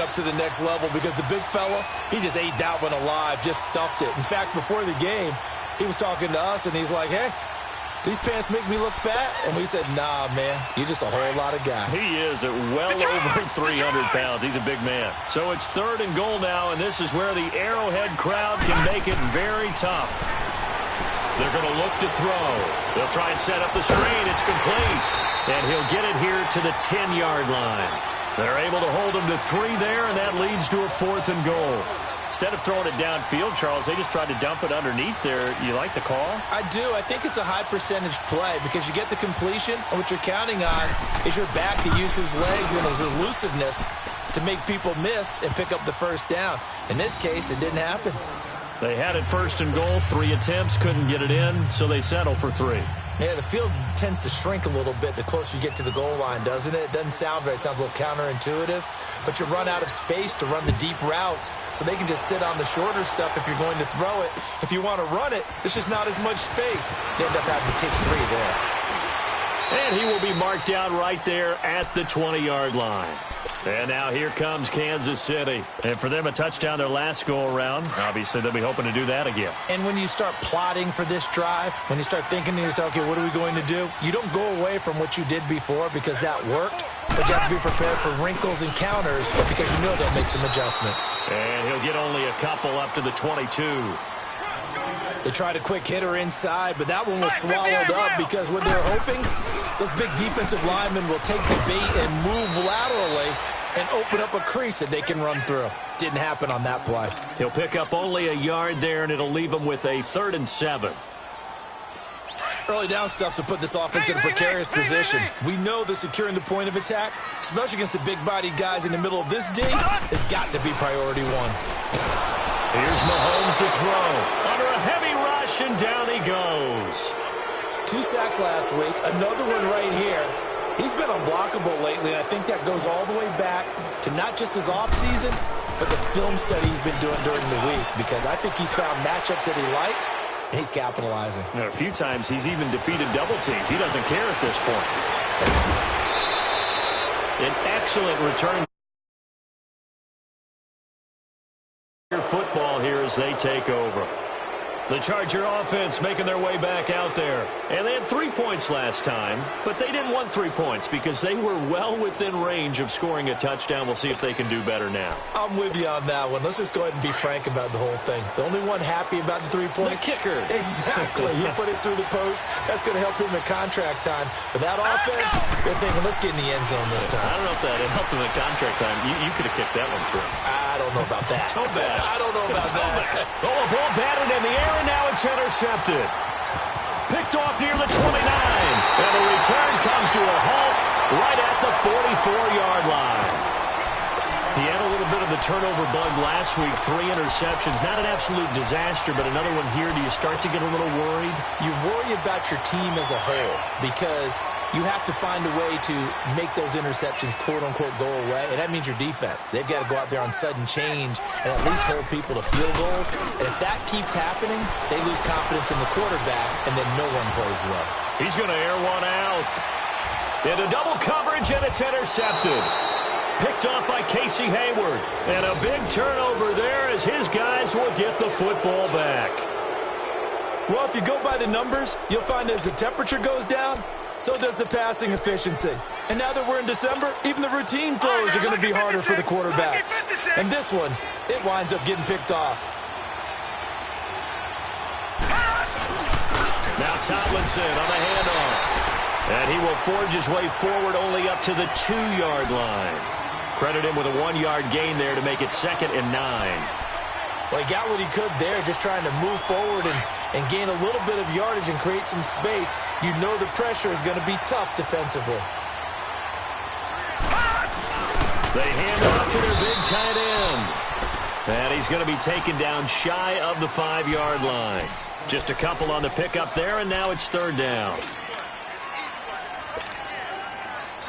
up to the next level because the big fella, he just ate that one alive, just stuffed it. In fact, before the game, he was talking to us, and he's like, hey, these pants make me look fat? And we said, nah, man, you're just a whole lot of guy. He is at well over 300 pounds. He's a big man. So it's 3rd and goal now, and this is where the Arrowhead crowd can make it very tough. They're going to look to throw. They'll try and set up the screen. It's complete. And he'll get it here to the 10-yard line. They're able to hold him to 3 there, and that leads to a 4th and goal. Instead of throwing it downfield, Charles, they just tried to dump it underneath there. You like the call? I do. I think it's a high-percentage play because you get the completion, and what you're counting on is your back to use his legs and his elusiveness to make people miss and pick up the first down. In this case, it didn't happen. They had it 1st and goal, 3 attempts, couldn't get it in, so they settle for 3. Yeah, the field tends to shrink a little bit the closer you get to the goal line, doesn't it? It doesn't sound right. It sounds a little counterintuitive. But you run out of space to run the deep routes, so they can just sit on the shorter stuff if you're going to throw it. If you want to run it, there's just not as much space. They end up having to take 3 there. And he will be marked down right there at the 20-yard line. And now here comes Kansas City. And for them, a touchdown their last go-around. Obviously, they'll be hoping to do that again. And when you start plotting for this drive, when you start thinking to yourself, okay, what are we going to do? You don't go away from what you did before because that worked. But you have to be prepared for wrinkles and counters because you know they'll make some adjustments. And he'll get only a couple up to the 22. They tried a quick hitter inside, but that one was swallowed up because what they're hoping, those big defensive linemen will take the bait and move laterally and open up a crease that they can run through. Didn't happen on that play. He'll pick up only a yard there, and it'll leave him with a 3rd and 7. Early down stuff to put this offense in a precarious position. We know that securing the point of attack, especially against the big-bodied guys in the middle of this D, has got to be priority 1. Here's Mahomes to throw. Under a heavy rush, and down he goes. 2 sacks last week, another one right here. He's been unblockable lately, and I think that goes all the way back to not just his offseason, but the film study he's been doing during the week, because I think he's found matchups that he likes, and he's capitalizing. You know, a few times he's even defeated double teams. He doesn't care at this point. An excellent return. Football here as they take over. The Charger offense making their way back out there. And they had 3 points last time, but they didn't want 3 points because they were well within range of scoring a touchdown. We'll see if they can do better now. I'm with you on that one. Let's just go ahead and be frank about the whole thing. The only one happy about the 3-point? The kicker. Exactly. He put it through the post. That's going to help him in contract time. But that offense, they're thinking, let's get in the end zone this time. I don't know if that helped him in contract time. You could have kicked that one through. I don't know about that. Toe bash. I don't know about that. Oh, a ball batted in the air, and now it's intercepted. Picked off near the 29. And the return comes to a halt right at the 44-yard line. He had a little bit of the turnover bug last week. 3 interceptions. Not an absolute disaster, but another one here. Do you start to get a little worried? You worry about your team as a whole because you have to find a way to make those interceptions, quote-unquote, go away, and that means your defense. They've got to go out there on sudden change and at least hold people to field goals. And if that keeps happening, they lose confidence in the quarterback, and then no one plays well. He's going to air one out. Into double coverage, and it's intercepted. Picked off by Casey Hayward. And a big turnover there as his guys will get the football back. Well, if you go by the numbers, you'll find as the temperature goes down, so does the passing efficiency. And now that we're in December, even the routine throws are going to be harder for the quarterbacks. And this one, it winds up getting picked off. Now Tomlinson on the handoff. And he will forge his way forward only up to the 2-yard line. Credit him with a 1-yard gain there to make it 2nd and 9. Well, he got what he could there, just trying to move forward and gain a little bit of yardage and create some space. You know the pressure is going to be tough defensively. They hand it off to their big tight end. And he's going to be taken down shy of the 5-yard line. Just a couple on the pickup there, and now it's 3rd down.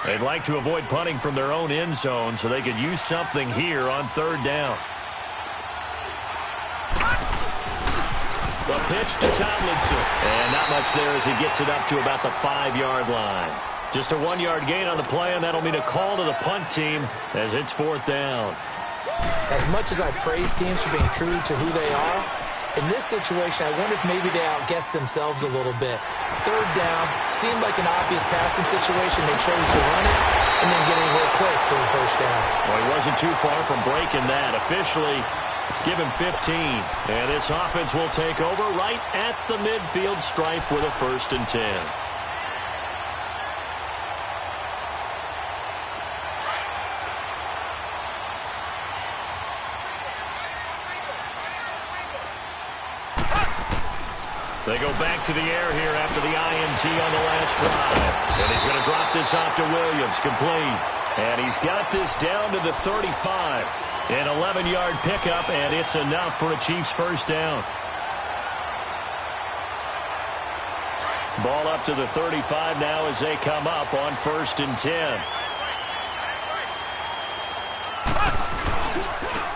They'd like to avoid punting from their own end zone so they could use something here on 3rd down. The pitch to Tomlinson. And not much there as he gets it up to about the 5-yard line. Just a 1-yard gain on the play, and that'll mean a call to the punt team as it's 4th down. As much as I praise teams for being true to who they are, in this situation, I wonder if maybe they outguessed themselves a little bit. 3rd down, seemed like an obvious passing situation. They chose to run it and then get anywhere close to the 1st down. Well, he wasn't too far from breaking that. Officially, give him 15. And this offense will take over right at the midfield stripe with a 1st and 10. They go back to the air here after the INT on the last drive. And he's going to drop this off to Williams, complete. And he's got this down to the 35. An 11-yard pickup, and it's enough for a Chiefs 1st down. Ball up to the 35 now as they come up on 1st and 10.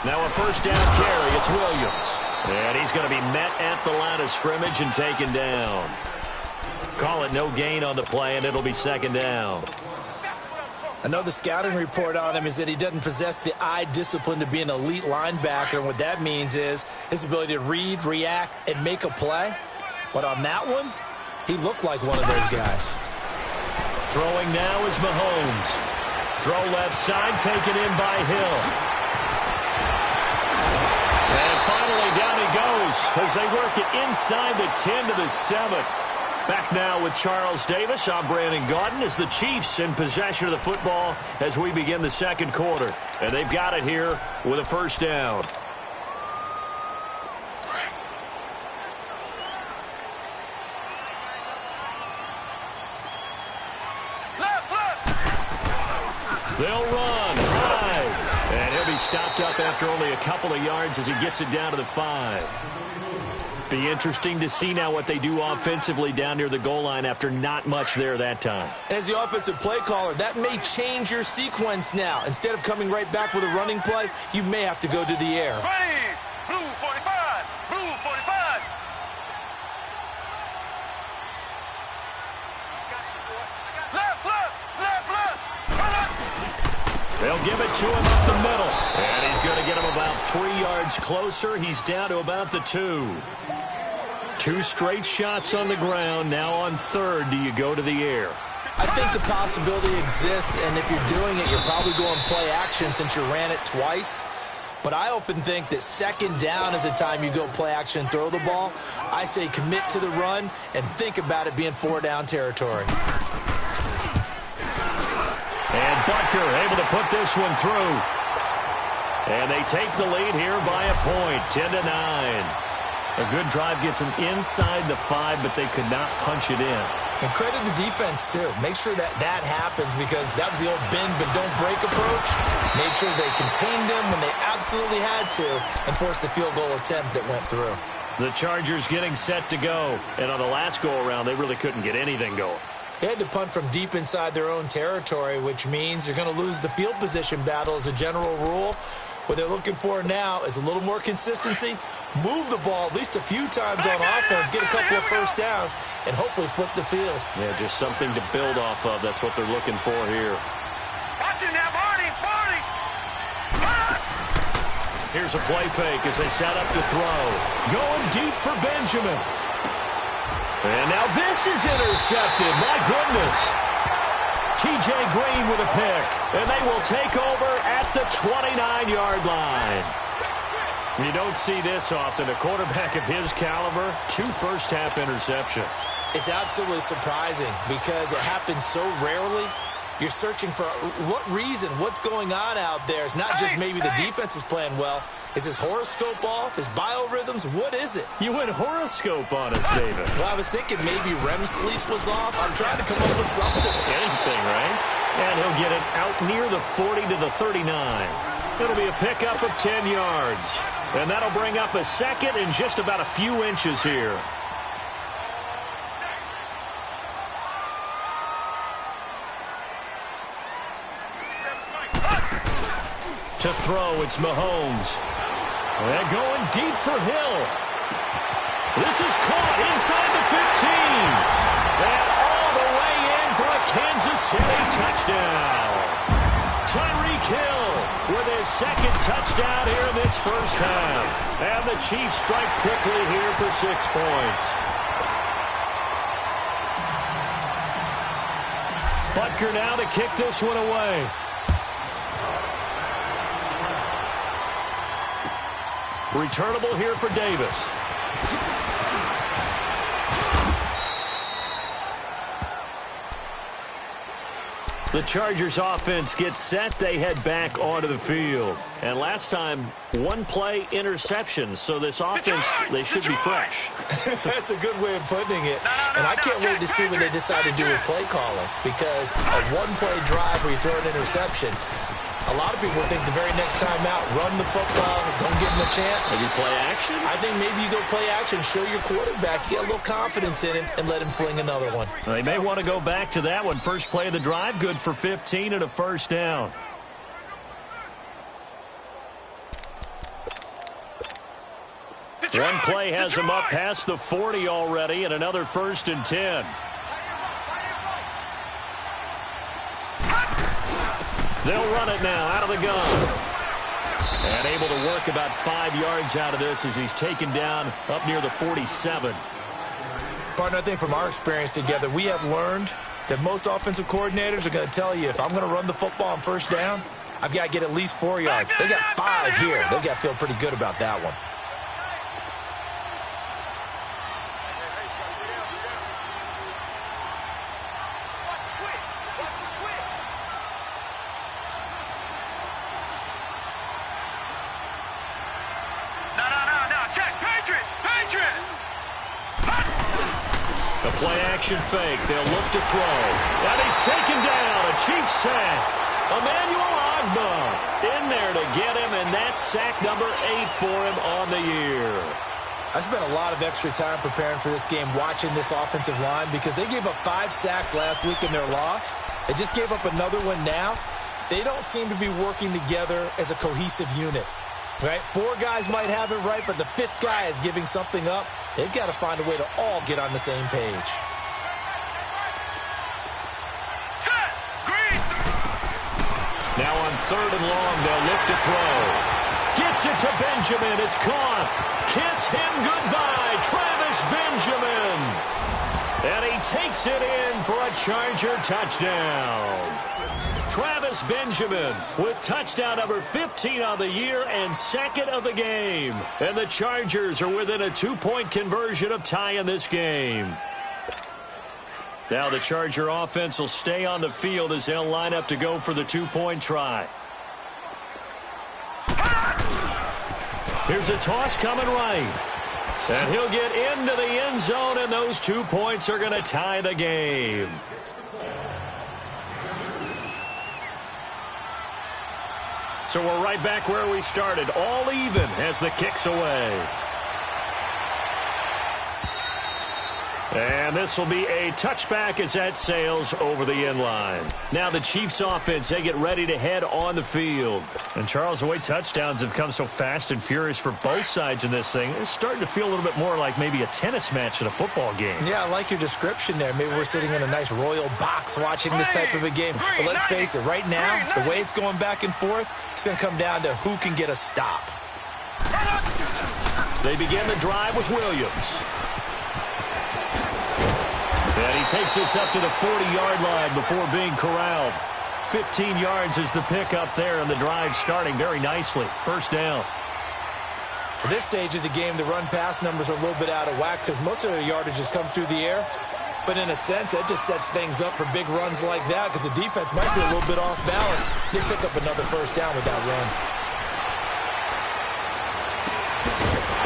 Now a 1st down carry. It's Williams. And he's going to be met at the line of scrimmage and taken down. Call it no gain on the play, and it'll be 2nd down. I know the scouting report on him is that he doesn't possess the eye discipline to be an elite linebacker, and what that means is his ability to read, react, and make a play. But on that one, he looked like one of those guys. Throwing now is Mahomes. Throw left side, taken in by Hill. And finally, down he goes as they work it inside the 10 to the 7. Back now with Charles Davis. I'm Brandon Gaudin as the Chiefs in possession of the football as we begin the 2nd quarter. And they've got it here with a 1st down. They'll run high. And he'll be stopped up after only a couple of yards as he gets it down to the 5. Be interesting to see now what they do offensively down near the goal line after not much there that time. As the offensive play caller, that may change your sequence now. Instead of coming right back with a running play, you may have to go to the air. Ready, blue 45, blue 45. Left, left, left, left. They'll give it to him up the middle. And he's going to get him about 3 yards closer. He's down to about the 2. 2 straight shots on the ground. Now on 3rd, do you go to the air? I think the possibility exists, and if you're doing it, you're probably going play action since you ran it twice. But I often think that 2nd down is the time you go play action and throw the ball. I say commit to the run and think about it being 4-down territory. And Butker able to put this one through. And they take the lead here by a point, 10-9. A good drive gets them inside the 5, but they could not punch it in. And credit the defense, too. Make sure that that happens because that was the old bend but don't break approach. Made sure they contained them when they absolutely had to and forced the field goal attempt that went through. The Chargers getting set to go. And on the last go-around, they really couldn't get anything going. They had to punt from deep inside their own territory, which means you're going to lose the field position battle as a general rule. What they're looking for now is a little more consistency, move the ball at least a few times on offense, get a couple of 1st downs, and hopefully flip the field. Yeah, just something to build off of. That's what they're looking for here. Watch it now, Marty, Marty. Here's a play fake as they set up to throw. Going deep for Benjamin. And now this is intercepted. My goodness. T.J. Green with a pick. And they will take over at the 29-yard line. You don't see this often. A quarterback of his caliber, 2 first-half interceptions. It's absolutely surprising because it happens so rarely. You're searching for what reason, what's going on out there. It's not just maybe the defense is playing well. Is his horoscope off? His biorhythms? What is it? You went horoscope on us, David. Well, I was thinking maybe REM sleep was off. I'm trying to come up with something. Anything, right? And he'll get it out near the 40 to the 39. It'll be a pickup of 10 yards. And that'll bring up a 2nd and just about a few inches here. To throw, it's Mahomes. And going deep for Hill. This is caught inside the 15. And all the way in for a Kansas City touchdown. Tyreek Hill with his second touchdown here in this first half. And the Chiefs strike quickly here for 6 points. Butker now to kick this one away. Returnable here for Davis. The Chargers offense gets set. They head back onto the field. And last time, one play interception. So this offense, they should be fresh. That's a good way of putting it. And I can't wait to see what they decide to do with play calling. Because a one-play drive where you throw an interception, a lot of people think the very next time out, run the football, don't give them a chance. Maybe play action? I think maybe you go play action, show your quarterback, get a little confidence in him, and let him fling another one. They may want to go back to that one. First play of the drive, good for 15 and a first down. One play has him up past the 40 already, and another 1st and 10. They'll run it now out of the gun. And able to work about 5 yards out of this as he's taken down up near the 47. Partner, I think from our experience together, we have learned that most offensive coordinators are going to tell you, if I'm going to run the football on first down, I've got to get at least 4 yards. They got 5 here. They've got to feel pretty good about that one. Play-action fake. They'll look to throw. And he's taken down. A Chiefs sack. Emmanuel Ogbah in there to get him, and that's sack number 8 for him on the year. I spent a lot of extra time preparing for this game, watching this offensive line, because they gave up 5 sacks last week in their loss. They just gave up another one now. They don't seem to be working together as a cohesive unit. Right? 4 guys might have it right, but the 5th guy is giving something up. They've got to find a way to all get on the same page. Set. Green. Now on 3rd and long, they'll look to throw. Gets it to Benjamin. It's caught. Kiss him goodbye, Travis Benjamin. And he takes it in for a Charger touchdown. Travis Benjamin with touchdown number 15 on the year and 2nd of the game. And the Chargers are within a 2-point conversion of tying this game. Now the Charger offense will stay on the field as they'll line up to go for the 2-point try. Here's a toss coming right. And he'll get into the end zone, and those 2 points are going to tie the game. So we're right back where we started, all even as the kick's away. And this will be a touchback as that sails over the end line. Now the Chiefs offense, they get ready to head on the field. And Charles, the way touchdowns have come so fast and furious for both sides in this thing, it's starting to feel a little bit more like maybe a tennis match at a football game. Yeah, I like your description there. Maybe we're sitting in a nice royal box watching this type of a game. But let's face it, right now, the way it's going back and forth, it's going to come down to who can get a stop. They begin the drive with Williams. And he takes this up to the 40-yard line before being corralled. 15 yards is the pickup there, and the drive starting very nicely. First down. At this stage of the game, the run-pass numbers are a little bit out of whack because most of the yardage has come through the air. But in a sense, that just sets things up for big runs like that because the defense might be a little bit off balance. They pick up another first down with that run.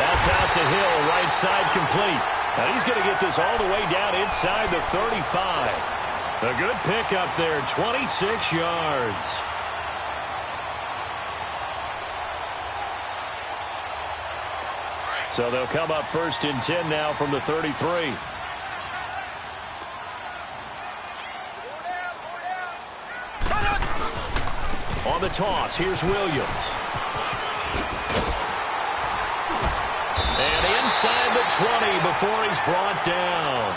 That's out to Hill, right side complete. Now he's going to get this all the way down inside the 35. A good pickup there, 26 yards. So they'll come up 1st and 10 now from the 33. On the toss, here's Williams. And inside the 20 before he's brought down.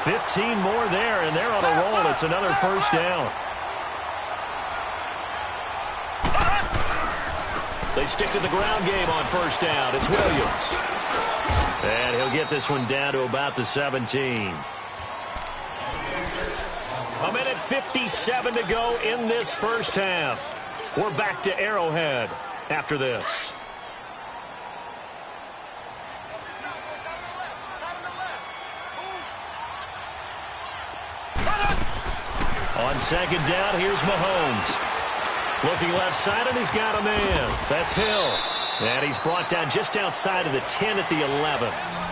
15 more there, and they're on a roll. It's another first down. They stick to the ground game on first down. It's Williams. And he'll get this one down to about the 17. A minute 57 to go in this first half. We're back to Arrowhead after this. On second down, here's Mahomes. Looking left side, and he's got a man. That's Hill. And he's brought down just outside of the 10 at the 11.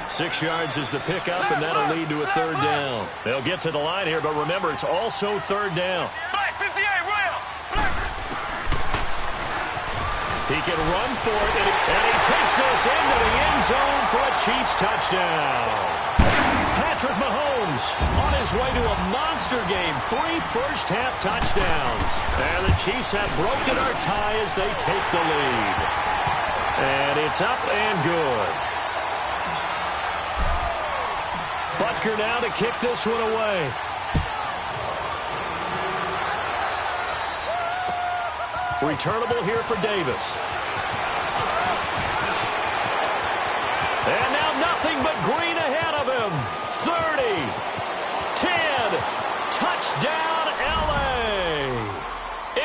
6 yards is the pickup, and that'll lead to a third down. They'll get to the line here, but remember, it's also third down. Black 58, Will. He can run for it, and he takes this into the end zone for a Chiefs touchdown. Patrick Mahomes on his way to a monster game. 3 first-half touchdowns. And the Chiefs have broken our tie as they take the lead. And it's up and good. Butker now to kick this one away. Returnable here for Davis. And now nothing but green ahead of him. 30, 10, touchdown LA.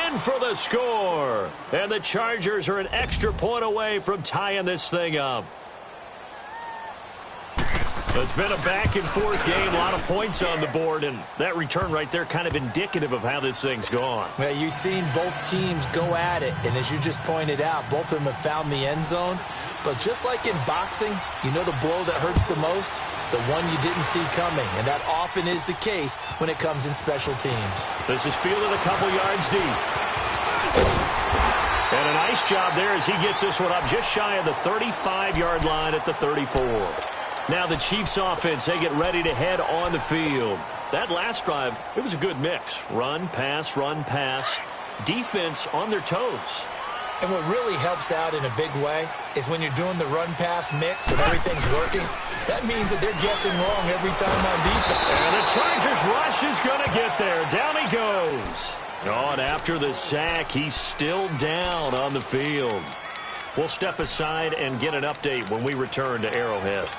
In for the score. And the Chargers are an extra point away from tying this thing up. It's been a back-and-forth game, a lot of points on the board, and that return right there kind of indicative of how this thing's gone. Well, you've seen both teams go at it, and as you just pointed out, both of them have found the end zone. But just like in boxing, you know the blow that hurts the most? The one you didn't see coming, and that often is the case when it comes in special teams. This is fielded a couple yards deep. And a nice job there as he gets this one up just shy of the 35-yard line at the 34. Now the Chiefs offense, they get ready to head on the field. That last drive, it was a good mix. Run, pass, defense on their toes. And what really helps out in a big way is when you're doing the run-pass mix and everything's working, that means that they're guessing wrong every time on defense. And the Chargers rush is going to get there. Down he goes. Oh, and after the sack, he's still down on the field. We'll step aside and get an update when we return to Arrowhead.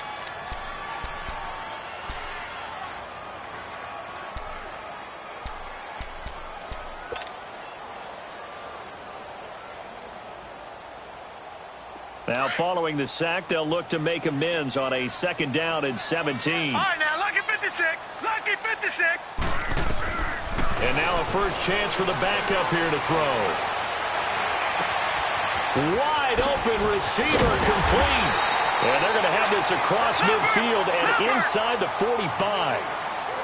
Now, following the sack, they'll look to make amends on a second down and 17. All right, now, lucky 56. Lucky 56. And now a first chance for the backup here to throw. Wide open receiver complete. And they're going to have this across midfield and inside the 45.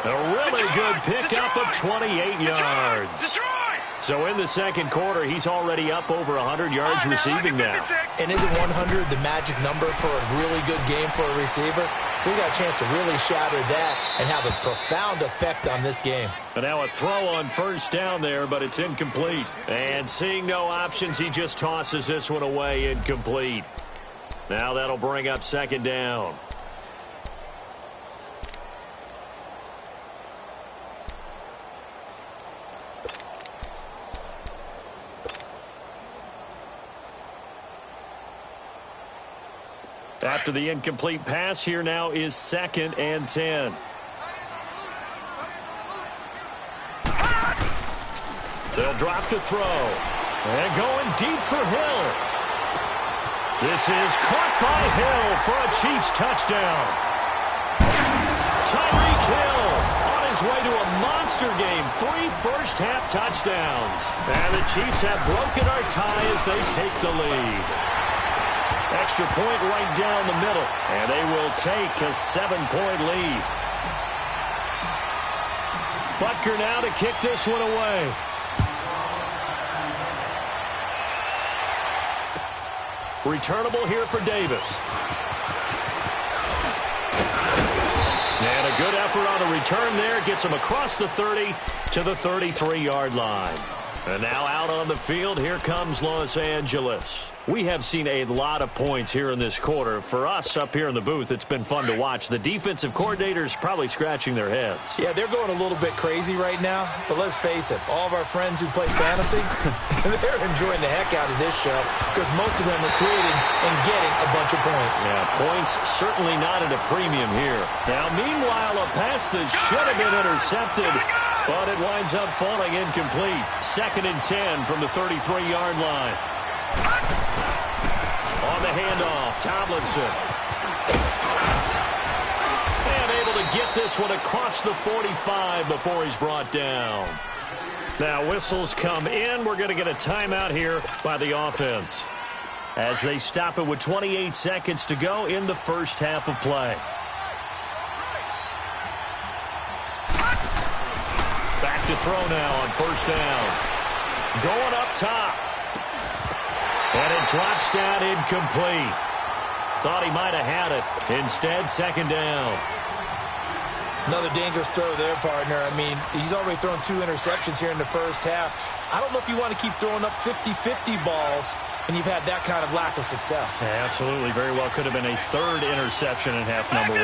A really good pickup of 28 yards. So in the second quarter, he's already up over 100 yards receiving now. And isn't 100 the magic number for a really good game for a receiver? So he got a chance to really shatter that and have a profound effect on this game. And now a throw on first down there, but it's incomplete. And seeing no options, he just tosses this one away, incomplete. Now that'll bring up second down. After the incomplete pass, here now is 2nd and 10. They'll drop to throw. And going deep for Hill. This is caught by Hill for a Chiefs touchdown. Tyreek Hill on his way to a monster game. 3 first-half touchdowns. And the Chiefs have broken our tie as they take the lead. Extra point right down the middle, and they will take a 7-point lead. Butker now to kick this one away. Returnable here for Davis. And a good effort on the return there. Gets him across the 30 to the 33-yard line. And now out on the field, here comes Los Angeles. We have seen a lot of points here in this quarter. For us up here in the booth, it's been fun to watch. The defensive coordinators probably scratching their heads. Yeah, they're going a little bit crazy right now, but let's face it, all of our friends who play fantasy, they're enjoying the heck out of this show because most of them are creating and getting a bunch of points. Yeah, points certainly not at a premium here. Now, meanwhile, a pass that should have been intercepted, but it winds up falling incomplete. 2nd and 10 from the 33-yard line. On the handoff, Tomlinson. And able to get this one across the 45 before he's brought down. Now whistles come in. We're going to get a timeout here by the offense, as they stop it with 28 seconds to go in the first half of play. Back to throw now on 1st down. Going up top. And it drops down incomplete. Thought he might have had it. Instead, 2nd down. Another dangerous throw there, partner. I mean, he's already thrown 2 interceptions here in the first half. I don't know if you want to keep throwing up 50-50 balls when you've had that kind of lack of success. Yeah, absolutely. Very well could have been a 3rd interception in half number 1.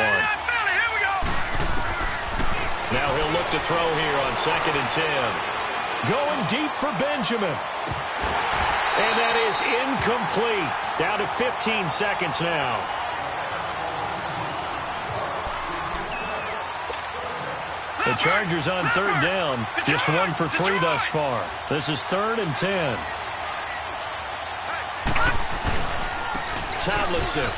Now he'll look to throw here on 2nd and 10. Going deep for Benjamin. And that is incomplete. Down to 15 seconds now. The Chargers on 3rd down. Just 1 for 3 thus far. This is 3rd and 10. Tomlinson.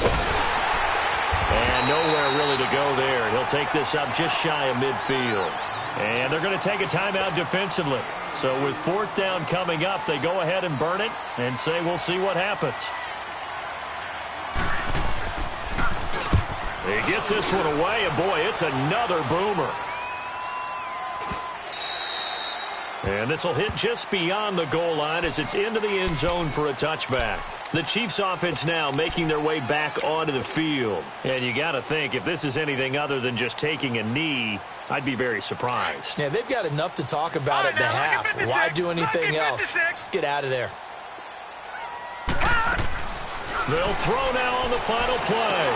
And nowhere really to go there. He'll take this up just shy of midfield. And they're going to take a timeout defensively. So with 4th down coming up, they go ahead and burn it and say we'll see what happens. He gets this one away, and boy, it's another boomer. And this will hit just beyond the goal line as it's into the end zone for a touchback. The Chiefs offense now making their way back onto the field. And you got to think, if this is anything other than just taking a knee, I'd be very surprised. Yeah, they've got enough to talk about at the half. Why do anything else? Just get out of there. They'll throw now on the final play.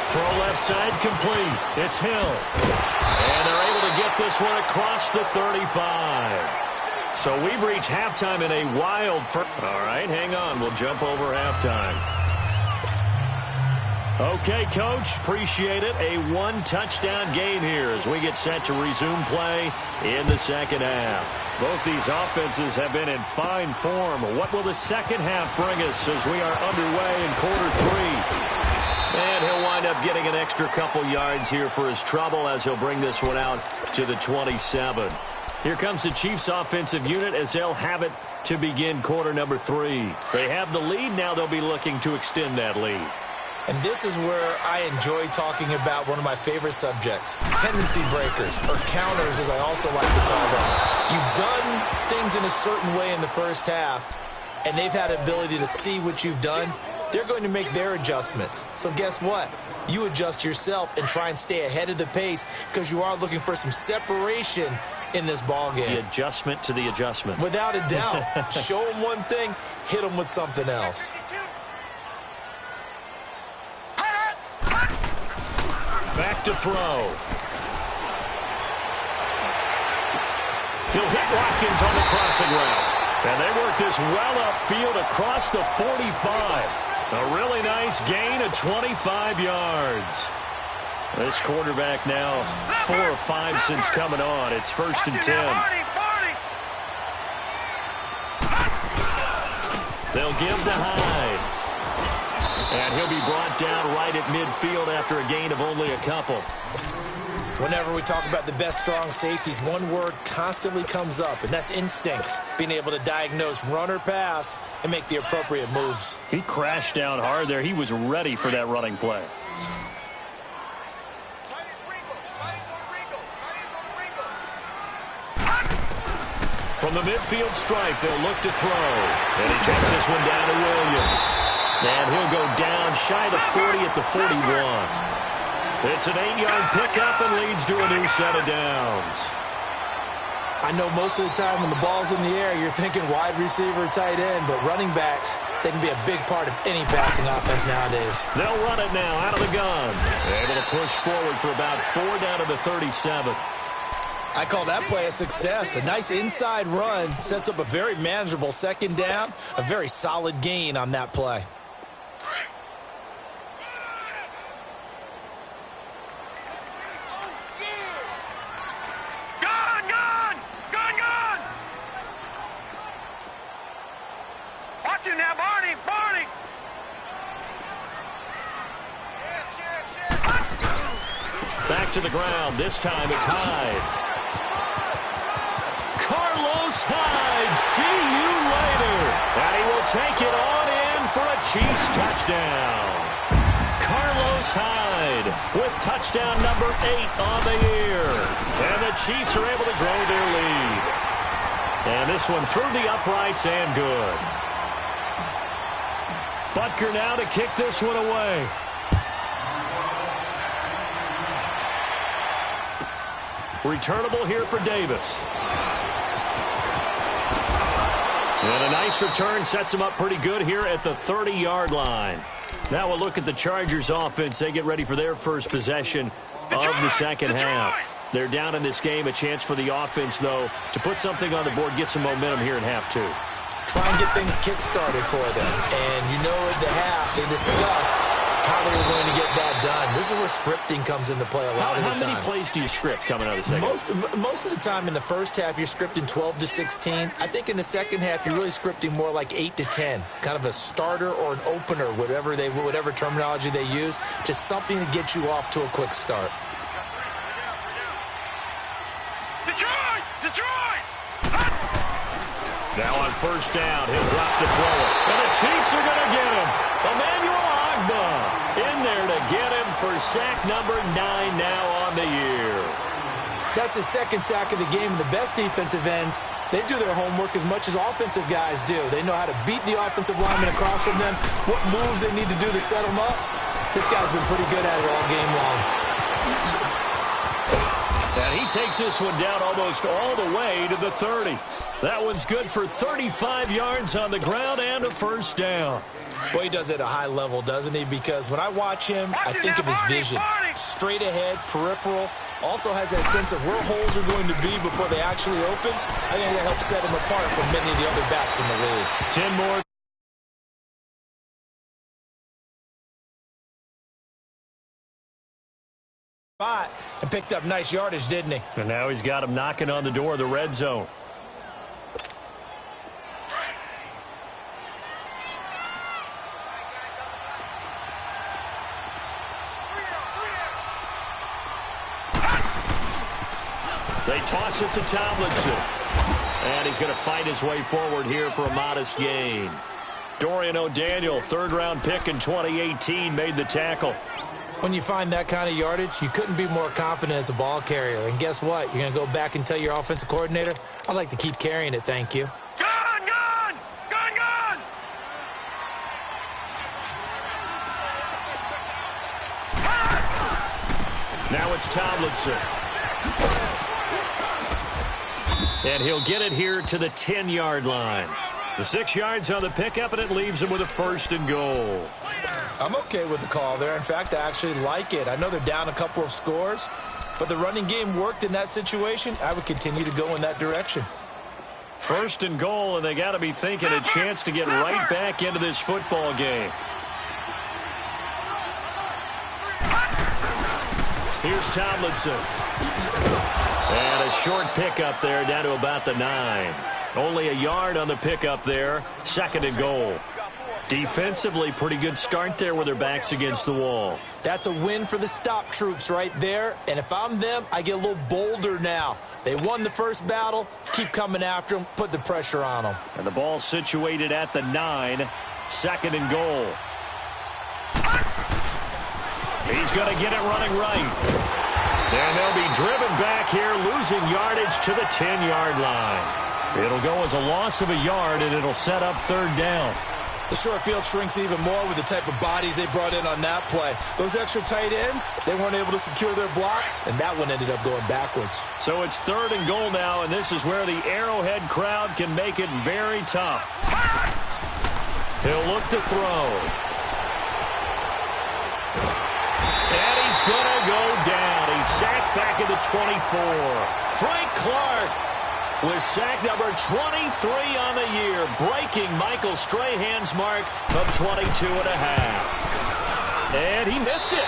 Throw left side complete. It's Hill. And they're able to get this one across the 35. So we've reached halftime in a wild first. All right, hang on. We'll jump over halftime. Okay, Coach, appreciate it. A 1-touchdown game here as we get set to resume play in the second half. Both these offenses have been in fine form. What will the second half bring us as we are underway in quarter 3? And he'll wind up getting an extra couple yards here for his trouble as he'll bring this one out to the 27. Here comes the Chiefs offensive unit as they'll have it to begin quarter number 3. They have the lead. Now they'll be looking to extend that lead. And this is where I enjoy talking about one of my favorite subjects, tendency breakers, or counters as I also like to call them. You've done things in a certain way in the first half, and they've had the ability to see what you've done. They're going to make their adjustments. So guess what? You adjust yourself and try and stay ahead of the pace because you are looking for some separation in this ball game. The adjustment to the adjustment. Without a doubt. Show them one thing, hit them with something else. Back to throw. He'll hit Watkins on the crossing route. And they work this well upfield across the 45. A really nice gain of 25 yards. This quarterback now 4 of 5 since coming on. It's 1st and 10. They'll give to Hyde. And he'll be brought down right at midfield after a gain of only a couple. Whenever we talk about the best strong safeties, one word constantly comes up, and that's instincts. Being able to diagnose run or pass and make the appropriate moves. He crashed down hard there. He was ready for that running play. From the midfield stripe, they'll look to throw. And he checks this one down to Williams. And he'll go down shy of 40 at the 41. It's an 8-yard pickup and leads to a new set of downs. I know most of the time when the ball's in the air, you're thinking wide receiver, tight end, but running backs, they can be a big part of any passing offense nowadays. They'll run it now out of the gun. Able to push forward for about 4 down to the 37. I call that play a success. A nice inside run sets up a very manageable second down, a very solid gain on that play. Watch you now, Barney! Barney! Back to the ground. This time it's Hyde. Carlos Hyde, see you later. And he will take it on in for a Chiefs touchdown. Carlos Hyde with touchdown number 8 on the year. And the Chiefs are able to grow their lead. And this one through the uprights and good. Butker now to kick this one away. Returnable here for Davis. And a nice return sets him up pretty good here at the 30-yard line. Now we'll look at the Chargers offense. They get ready for their first possession of the second half. They're down in this game. A chance for the offense, though, to put something on the board, get some momentum here in half 2. Try and get things kick-started for them. And you know at the half, they discussed how they were going to get that done. This is where scripting comes into play a lot of the time. How many plays do you script coming out of the second half? Most of the time in the first half, you're scripting 12 to 16. I think in the second half, you're really scripting more like 8 to 10. Kind of a starter or an opener, whatever terminology they use. Just something to get you off to a quick start. Detroit! Detroit! Now on first down, he'll drop to throw it. And the Chiefs are going to get him. Emmanuel Agba in there to get him for sack number 9 now on the year. That's his second sack of the game. And the best defensive ends, they do their homework as much as offensive guys do. They know how to beat the offensive lineman across from them, what moves they need to do to set them up. This guy's been pretty good at it all game long. And he takes this one down almost all the way to the 30. That one's good for 35 yards on the ground and a first down. Boy, he does it at a high level, doesn't he? Because when I watch him, I think of his vision. Straight ahead, peripheral. Also has that sense of where holes are going to be before they actually open. I think that helps set him apart from many of the other backs in the league. 10 more. And picked up nice yardage, didn't he? And now he's got him knocking on the door of the red zone. They toss it to Tomlinson. And he's going to fight his way forward here for a modest gain. Dorian O'Daniel, third-round pick in 2018, made the tackle. When you find that kind of yardage, you couldn't be more confident as a ball carrier. And guess what? You're going to go back and tell your offensive coordinator, I'd like to keep carrying it, thank you. Gun! Gun! Gun! Gun! Now it's Tomlinson. And he'll get it here to the 10-yard line. The 6 yards on the pickup, and it leaves him with a first and goal. I'm okay with the call there. In fact, I actually like it. I know they're down a couple of scores, but the running game worked in that situation. I would continue to go in that direction. First and goal, and they got to be thinking a chance to get right back into this football game. Here's Tomlinson. And a short pickup there down to about the 9. Only a yard on the pickup there. Second and goal. Defensively, pretty good start there with their backs against the wall. That's a win for the stop troops right there. And if I'm them, I get a little bolder now. They won the first battle. Keep coming after them. Put the pressure on them. And the ball situated at the 9. Second and goal. He's going to get it running right. And they'll be driven back here, losing yardage to the 10-yard line. It'll go as a loss of a yard, and it'll set up third down. The short field shrinks even more with the type of bodies they brought in on that play. Those extra tight ends, they weren't able to secure their blocks, and that one ended up going backwards. So it's 3rd and goal now, and this is where the Arrowhead crowd can make it very tough. He'll look to throw. And he's going to go down. He's sacked back at the 24. Frank Clark with sack number 23 on the year, breaking Michael Strahan's mark of 22.5. And he missed it.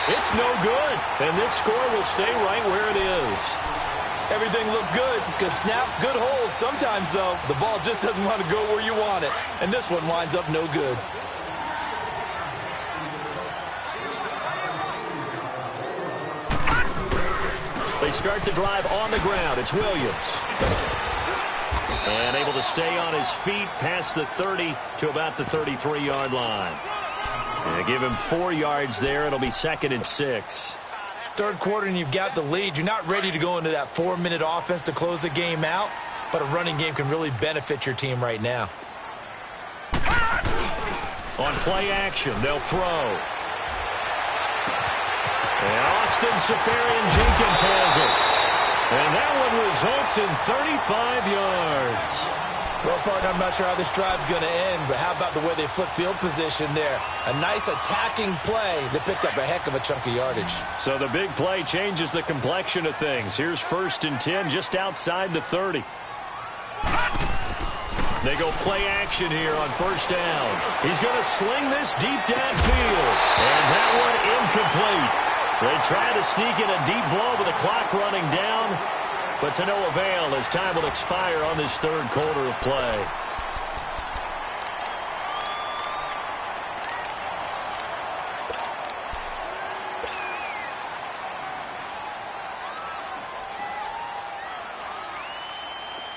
It's no good. And this score will stay right where it is. Everything looked good. Good snap, good hold. Sometimes, though, the ball just doesn't want to go where you want it. And this one winds up no good. They start the drive on the ground. It's Williams. And able to stay on his feet past the 30 to about the 33-yard line. And give him 4 yards there. It'll be 2nd and 6. Third quarter and you've got the lead. You're not ready to go into that 4-minute offense to close the game out, but a running game can really benefit your team right now. On play action, they'll throw. And Austin Safarian-Jenkins has it. And that one results in 35 yards. Well, partner, I'm not sure how this drive's going to end, but how about the way they flip field position there? A nice attacking play that picked up a heck of a chunk of yardage. So the big play changes the complexion of things. Here's 1st and 10 just outside the 30. They go play action here on 1st down. He's going to sling this deep downfield. And that one incomplete. They try to sneak in a deep ball with the clock running down, but to no avail as time will expire on this 3rd quarter of play.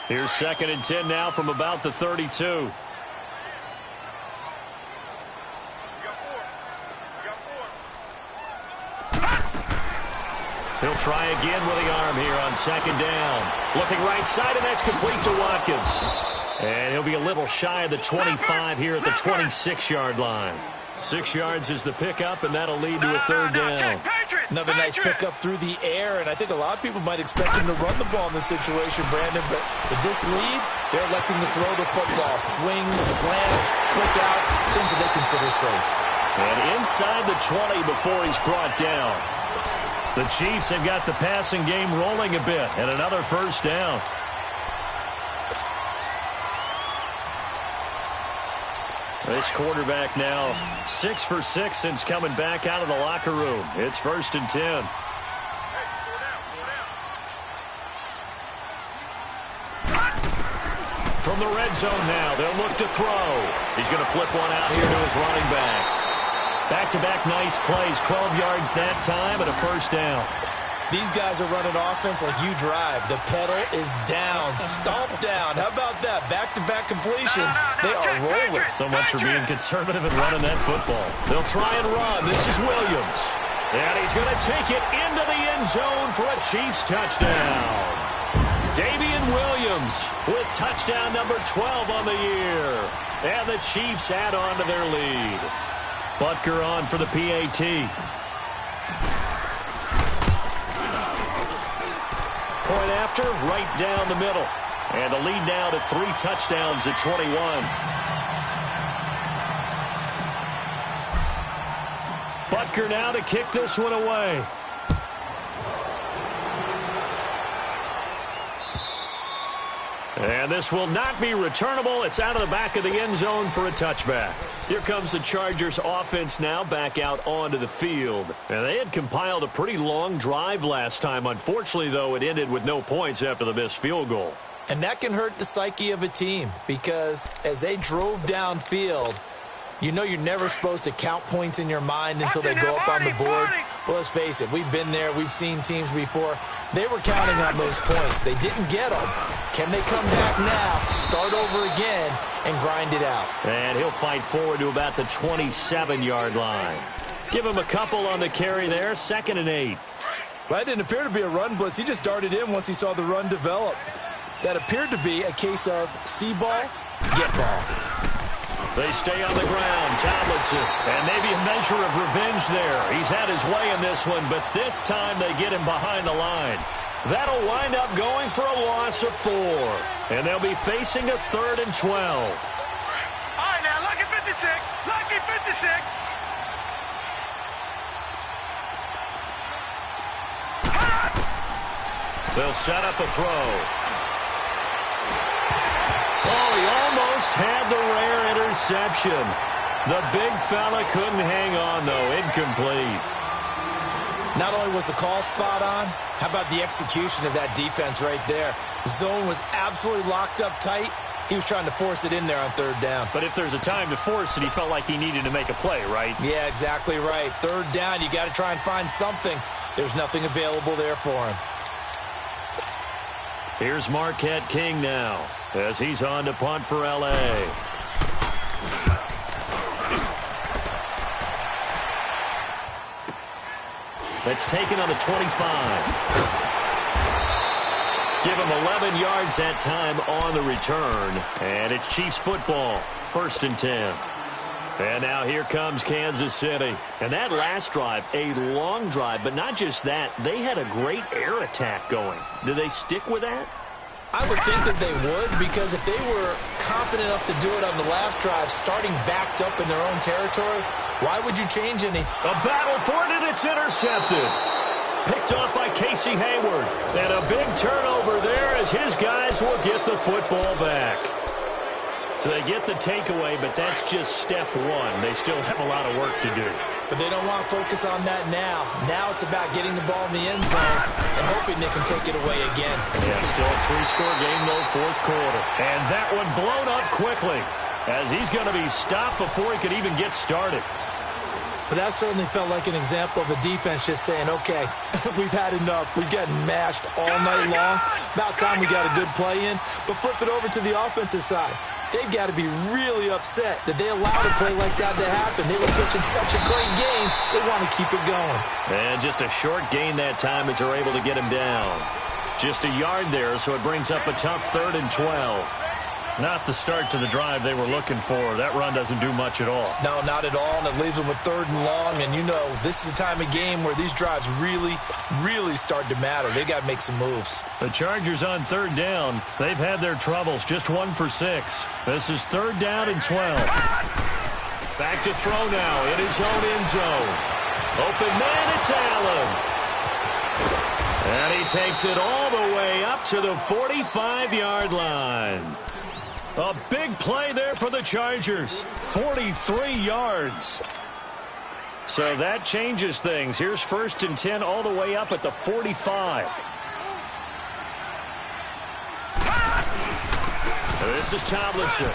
Here's 2nd and 10 now from about the 32. He'll try again with the arm here on 2nd down. Looking right side, and that's complete to Watkins. And he'll be a little shy of the 25 here at the 26-yard line. 6 yards is the pickup, and that'll lead to a 3rd down. Another nice pickup through the air, and I think a lot of people might expect him to run the ball in this situation, Brandon, but with this lead, they're electing to throw the football. Swings, slants, quick outs, things that they consider safe. And inside the 20 before he's brought down. The Chiefs have got the passing game rolling a bit, and another 1st down. This quarterback now 6 for 6 since coming back out of the locker room. It's 1st and 10. From the red zone now, they'll look to throw. He's going to flip one out here to his running back. Back-to-back nice plays, 12 yards that time and a 1st down. These guys are running offense like you drive. The pedal is down, stomp down. How about that? Back-to-back completions. They are rolling. So much for being conservative and running that football. They'll try and run. This is Williams. And he's going to take it into the end zone for a Chiefs touchdown. Damian Williams with touchdown number 12 on the year. And the Chiefs add on to their lead. Butker on for the PAT. Point after, right down the middle. And the lead now to 3 touchdowns at 21. Butker now to kick this one away. And this will not be returnable. It's out of the back of the end zone for a touchback. Here comes the Chargers offense now back out onto the field. And they had compiled a pretty long drive last time. Unfortunately, though, it ended with no points after the missed field goal. And that can hurt the psyche of a team because as they drove downfield, you know you're never supposed to count points in your mind until they go up on the board. But let's face it, we've been there. We've seen teams before. They were counting on those points. They didn't get them. Can they come back now, start over again, and grind it out? And he'll fight forward to about the 27-yard line. Give him a couple on the carry there, 2nd and 8. Well, that didn't appear to be a run blitz. He just darted in once he saw the run develop. That appeared to be a case of see ball, get ball. They stay on the ground. Tomlinson. And maybe a measure of revenge there. He's had his way in this one, but this time they get him behind the line. That'll wind up going for a loss of 4. And they'll be facing a 3rd and 12. All right, now, lucky 56. Lucky 56. They'll set up a throw. Oh, he almost had the rare interception. The big fella couldn't hang on, though. Incomplete. Not only was the call spot on, how about the execution of that defense right there? The zone was absolutely locked up tight. He was trying to force it in there on 3rd down. But if there's a time to force it, he felt like he needed to make a play, right? Yeah, exactly right. 3rd down, you got to try and find something. There's nothing available there for him. Here's Marquette King now as he's on to punt for L.A. That's taken on the 25. Give him 11 yards that time on the return. And it's Chiefs football. 1st and 10. And now here comes Kansas City. And that last drive, a long drive, but not just that. They had a great air attack going. Do they stick with that? I would think that they would, because if they were confident enough to do it on the last drive, starting backed up in their own territory, why would you change anything? A battle for it, and it's intercepted. Picked off by Casey Hayward. And a big turnover there as his guys will get the football back. So they get the takeaway, but that's just step 1. They still have a lot of work to do. But they don't want to focus on that now. Now it's about getting the ball in the end zone and hoping they can take it away again. Yeah, still a 3-score game, though, 4th quarter. And that one blown up quickly as he's going to be stopped before he could even get started. But that certainly felt like an example of the defense just saying, okay, we've had enough. We've gotten mashed all night long. About time we got a good play in. But flip it over to the offensive side. They've got to be really upset that they allowed a play like that to happen. They were pitching such a great game, they want to keep it going. And just a short gain that time as they're able to get him down. Just a yard there, so it brings up a tough 3rd and 12. Not the start to the drive they were looking for. That run doesn't do much at all. No, not at all, and it leaves them with 3rd and long. And, you know, this is the time of game where these drives really, really start to matter. They got to make some moves. The Chargers on 3rd down. They've had their troubles, just 1 for 6. This is 3rd down and 12. Back to throw now in his own end zone. Open man, it's Allen. And he takes it all the way up to the 45-yard line. A big play there for the Chargers. 43 yards. So that changes things. Here's 1st and 10 all the way up at the 45. This is Tomlinson.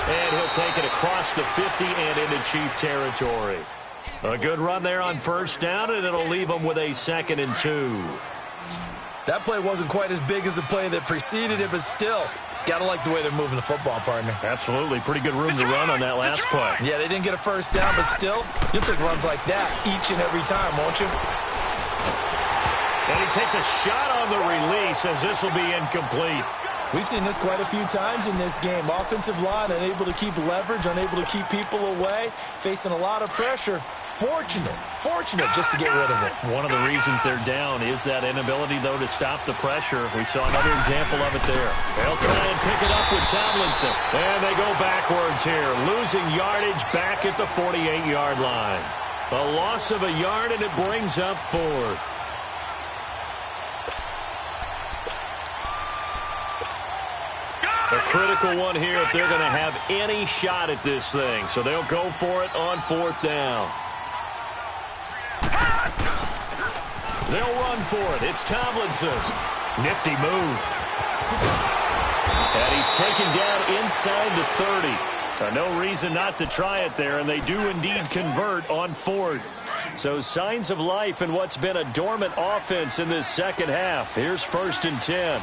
And he'll take it across the 50 and into Chief territory. A good run there on 1st down, and it'll leave them with a 2nd and 2. That play wasn't quite as big as the play that preceded it, but still, got to like the way they're moving the football, partner. Absolutely. Pretty good room to run on that last play. Yeah, they didn't get a 1st down, but still, you'll take runs like that each and every time, won't you? And he takes a shot on the release as this will be incomplete. We've seen this quite a few times in this game. Offensive line unable to keep leverage, unable to keep people away, facing a lot of pressure. Fortunate just to get rid of it. One of the reasons they're down is that inability, though, to stop the pressure. We saw another example of it there. They'll try and pick it up with Tomlinson. And they go backwards here, losing yardage back at the 48-yard line. A loss of a yard, and it brings up 4th. A critical one here if they're going to have any shot at this thing. So they'll go for it on 4th down. They'll run for it. It's Tomlinson. Nifty move. And he's taken down inside the 30. No reason not to try it there, and they do indeed convert on 4th. So signs of life in what's been a dormant offense in this second half. Here's 1st and 10.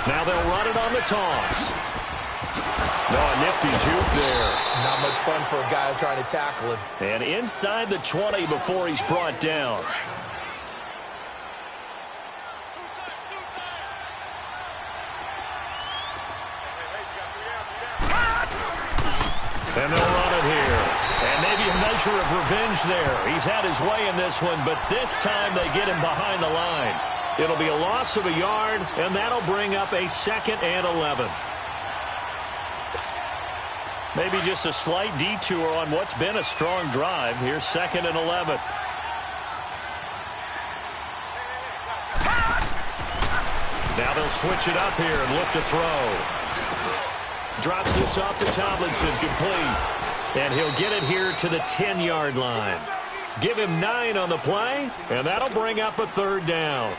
Now they'll run it on the toss. No, a nifty juke there. Not much fun for a guy trying to tackle him. And inside the 20 before he's brought down. And they'll run it here. And maybe a measure of revenge there. He's had his way in this one, but this time they get him behind the line. It'll be a loss of a yard, and that'll bring up a 2nd and 11. Maybe just a slight detour on what's been a strong drive. Here's 2nd and 11. Now they'll switch it up here and look to throw. Drops this off to Tomlinson, complete. And he'll get it here to the 10-yard line. Give him 9 on the play, and that'll bring up a 3rd down.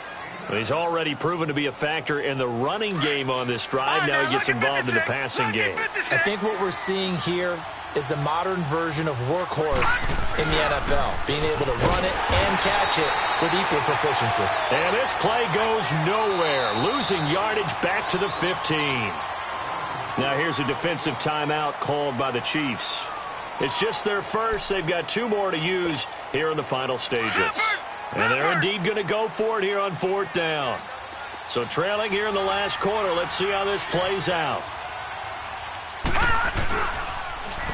He's already proven to be a factor in the running game on this drive. Now he gets involved in the passing game. I think what we're seeing here is the modern version of workhorse in the NFL, being able to run it and catch it with equal proficiency. And this play goes nowhere, losing yardage back to the 15. Now here's a defensive timeout called by the Chiefs. It's just their first. They've got 2 more to use here in the final stages. And they're indeed going to go for it here on 4th down. So trailing here in the last quarter, let's see how this plays out.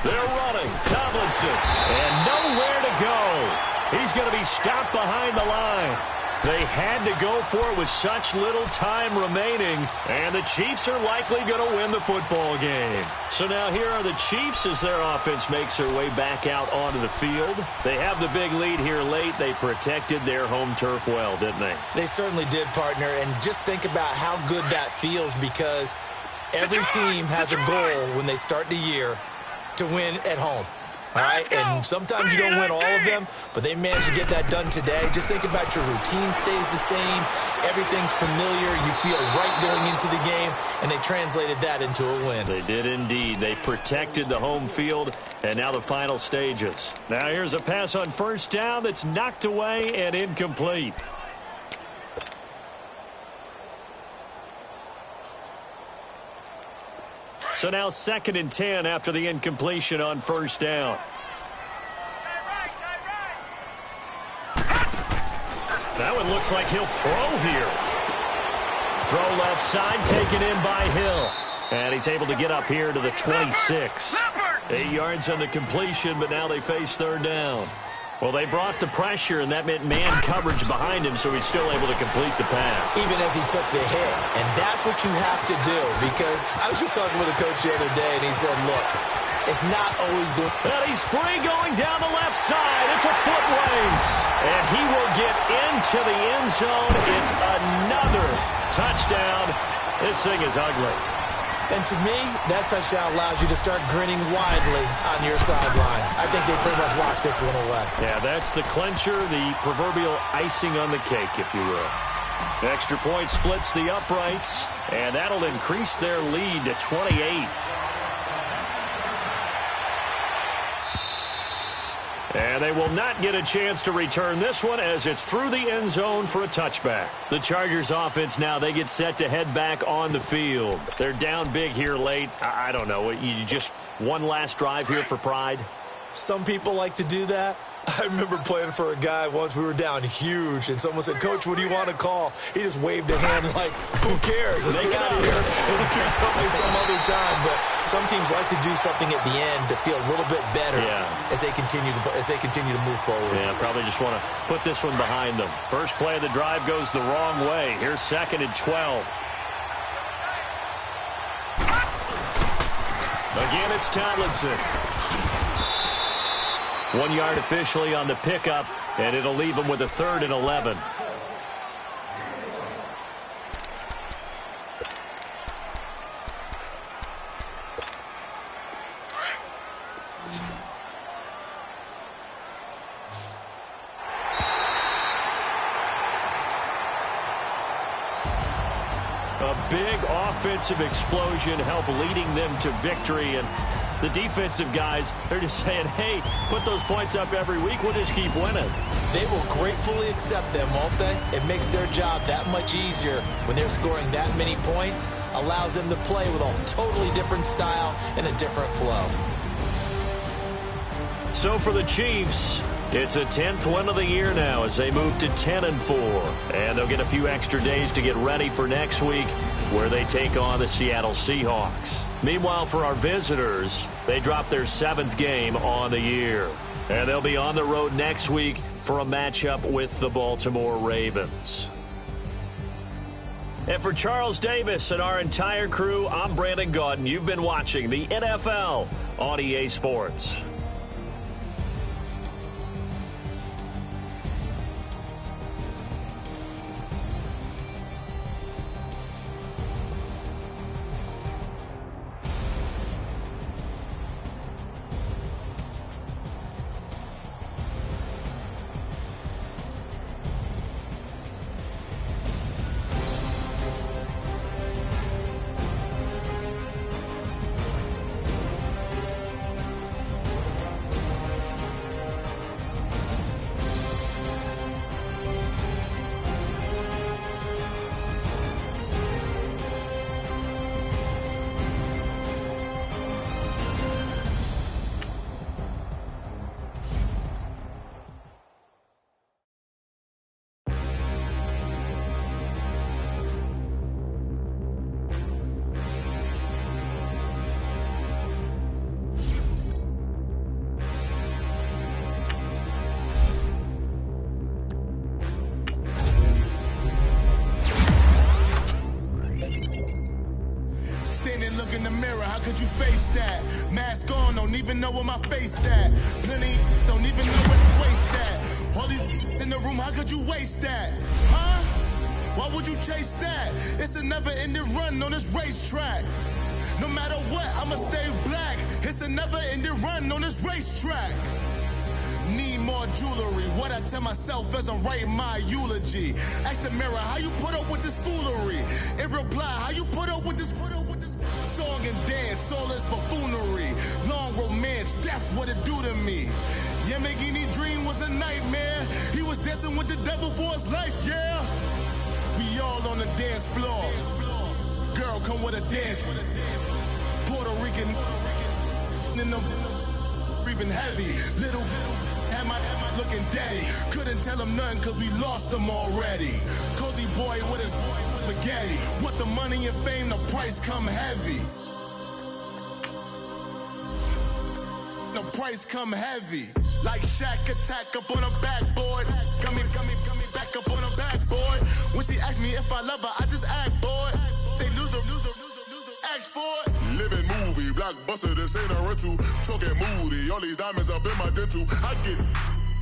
They're running. Tomlinson. And nowhere to go. He's going to be stopped behind the line. They had to go for it with such little time remaining, and the Chiefs are likely going to win the football game. So now here are the Chiefs as their offense makes their way back out onto the field. They have the big lead here late. They protected their home turf well, didn't they? They certainly did, partner, and just think about how good that feels, because every team has a goal when they start the year to win at home. All right, and sometimes you don't win all of them, but they managed to get that done today. Just think about your routine stays the same. Everything's familiar. You feel right going into the game, and they translated that into a win. They did indeed. They protected the home field, and now the final stages. Now here's a pass on 1st down that's knocked away and incomplete. So now 2nd and 10 after the incompletion on 1st down. That one looks like he'll throw here. Throw left side, taken in by Hill. And he's able to get up here to the 26. 8 yards on the completion, but now they face 3rd down. Well, they brought the pressure, and that meant man coverage behind him, so he's still able to complete the pass. Even as he took the hit. And that's what you have to do, because I was just talking with a coach the other day, and he said, look, it's not always good. And he's free going down the left side. It's a foot race. And he will get into the end zone. It's another touchdown. This thing is ugly. And to me, that touchdown allows you to start grinning widely on your sideline. I think they pretty much locked this one away. Yeah, that's the clincher, the proverbial icing on the cake, if you will. The extra point splits the uprights, and that'll increase their lead to 28. And they will not get a chance to return this one as it's through the end zone for a touchback. The Chargers offense now, they get set to head back on the field. They're down big here late. I don't know. You just one last drive here for pride? Some people like to do that. I remember playing for a guy once. We were down huge, and someone said, Coach, what do you want to call? He just waved a hand like, who cares? Let's get out of here, and we'll do something some other time. But some teams like to do something at the end to feel a little bit better as they continue to move forward. Yeah, probably just want to put this one behind them. First play of the drive goes the wrong way. Here's 2nd and 12. Again, it's Tomlinson. 1 yard officially on the pickup, and it'll leave him with a 3rd and 11. A big offensive explosion helped leading them to victory, and the defensive guys, they're just saying, hey, put those points up every week. We'll just keep winning. They will gratefully accept them, won't they? It makes their job that much easier when they're scoring that many points. Allows them to play with a totally different style and a different flow. So for the Chiefs, it's a 10th win of the year now as they move to 10-4. And they'll get a few extra days to get ready for next week where they take on the Seattle Seahawks. Meanwhile, for our visitors, they dropped their 7th game on the year. And they'll be on the road next week for a matchup with the Baltimore Ravens. And for Charles Davis and our entire crew, I'm Brandon Gaudin. You've been watching the NFL on EA Sports. In the mirror, how could you face that? Mask on, don't even know where my face at. Plenty don't even know where to waste that. All these in the room, how could you waste that? Huh? Why would you chase that? It's a never-ending run on this racetrack. No matter what, I'ma stay black. It's a never-ending run on this racetrack. Need more jewelry. What I tell myself as I'm writing my eulogy. Ask the mirror, how you put up with this foolery? It reply, how you put up with this song and dance, soulless buffoonery. Long romance, death, what it do to me? Yamagini dream was a nightmare. He was dancing with the devil for his life, yeah. We all on the dance floor. Girl, come with a dance. Puerto Rican in the breathing heavy. Little had my looking daddy. Couldn't tell him nothing cause we lost him already. Cozy boy with his spaghetti. With the money and fame, the price come heavy. The price come heavy. Like Shaq attack up on a backboard. Got me back up on a backboard. When she asked me if I love her, I just act bored. Say loser, ask for it. Living movie, blockbuster, this ain't a rental. Talking moody, all these diamonds up in my dental. I get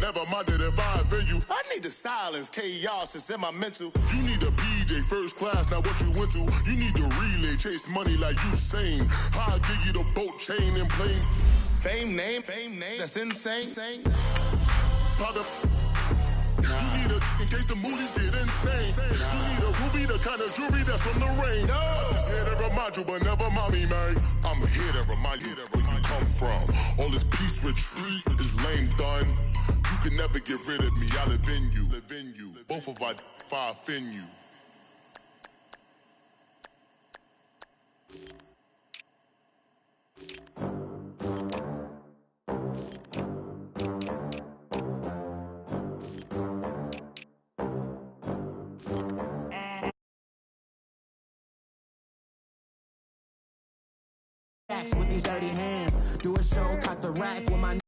never minded if I offend you. I need the silence, chaos is in my mental. You need a PJ first class, not what you went to. You need the relay, chase money like you sane. I'll give you the boat, chain, and plane. Fame name, that's insane. Private. You need a in case the movies get insane. You need a ruby, the kind of jewelry that's from the rain. No. I'm just here to remind you, but never mommy, man. I'm here to remind you where you come from. All this peace retreat is lame done. You can never get rid of me. I live in you. Both of our fire offend you. With these dirty hands, do a show, caught the rack with my